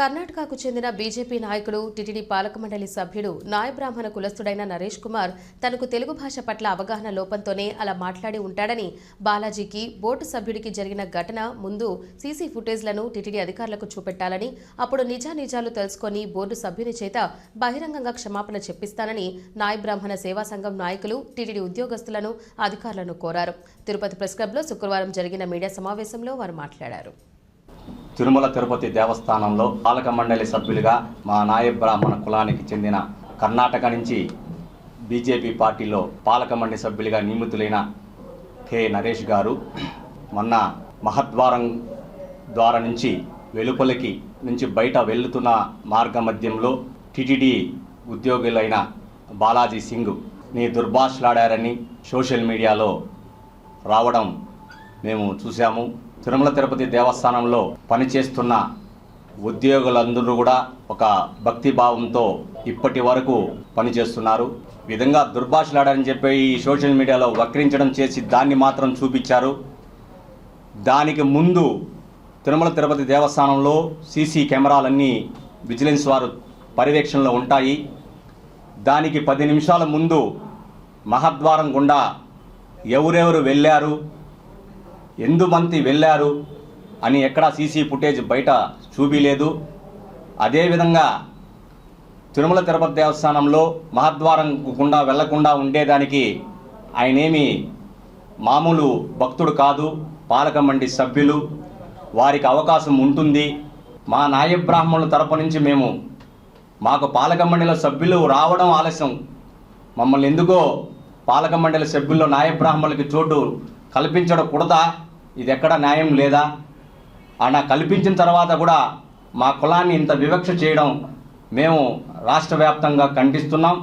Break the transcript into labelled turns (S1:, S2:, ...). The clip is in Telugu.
S1: కర్ణాటకకు చెందిన బీజేపీ నాయకుడు టీటీడీ పాలక మండలి సభ్యుడు నాయబ్రాహ్మణ కులస్తుడైన నరేష్ కుమార్ తనకు తెలుగు భాష పట్ల అవగాహన లోపంతోనే అలా మాట్లాడి ఉంటాడని బాలాజీకి బోర్డు సభ్యుడికి జరిగిన ఘటన ముందు సీసీ ఫుటేజ్లను టీటీడీ అధికారులకు చూపెట్టాలని అప్పుడు నిజానిజాలు తెలుసుకొని బోర్డు సభ్యుని చేత బహిరంగంగా క్షమాపణ చెప్పిస్తానని నాయబ్రాహ్మణ సేవా సంఘం నాయకులు టీటీడీ ఉద్యోగస్తులను అధికారులను కోరారు. తిరుపతి ప్రెస్ క్లబ్లో శుక్రవారం జరిగిన మీడియా సమావేశంలో వారు మాట్లాడారు.
S2: తిరుమల తిరుపతి దేవస్థానంలో పాలక మండలి సభ్యులుగా మా నాయబ్రాహ్మణ కులానికి చెందిన కర్ణాటక నుంచి బీజేపీ పార్టీలో పాలక మండలి సభ్యులుగా నియమితులైన కె నరేష్ గారు మొన్న మహద్వారం ద్వారా నుంచి వెలుపలికి నుంచి బయట వెళ్తున్న మార్గ మధ్యంలో టీటీడీ ఉద్యోగులైన బాలాజీ సింగ్ ని దుర్భాషలాడారని సోషల్ మీడియాలో రావడం మేము చూసాము. తిరుమల తిరుపతి దేవస్థానంలో పనిచేస్తున్న ఉద్యోగులందరూ కూడా ఒక భక్తిభావంతో ఇప్పటి వరకు పనిచేస్తున్నారు. విధంగా దుర్భాషలాడారని చెప్పి ఈ సోషల్ మీడియాలో వక్రించడం చేసి దాన్ని మాత్రం చూపించారు. దానికి ముందు తిరుమల తిరుపతి దేవస్థానంలో సీసీ కెమెరాలన్నీ విజిలెన్స్ వారు పర్యవేక్షణలో ఉంటాయి. దానికి 10 నిమిషాల ముందు మహద్వారం గుండా ఎవరెవరు వెళ్ళారు, ఎంతమంది వెళ్ళారు అని ఎక్కడా సీసీ ఫుటేజ్ బయట చూపిలేదు. అదేవిధంగా తిరుమల తిరుపతి దేవస్థానంలో మహద్వారం గుండా వెళ్లకుండా ఉండేదానికి ఆయనేమి మామూలు భక్తుడు కాదు, పాలక మండలి సభ్యులు, వారికి అవకాశం ఉంటుంది. మా నాయబ్రాహ్మణుల తరపు నుంచి మాకు పాలక మండలి సభ్యులు రావడం ఆలస్యం, మమ్మల్ని ఎందుకో పాలక మండలి సభ్యుల్లో నాయబ్రాహ్మణులకి చోటు కల్పించకూడదా, ఇది ఎక్కడ న్యాయం లేదా? అలా కల్పించిన తర్వాత కూడా మా కులాన్ని ఇంత వివక్ష చేయడం మేము రాష్ట్ర వ్యాప్తంగా ఖండిస్తున్నాం.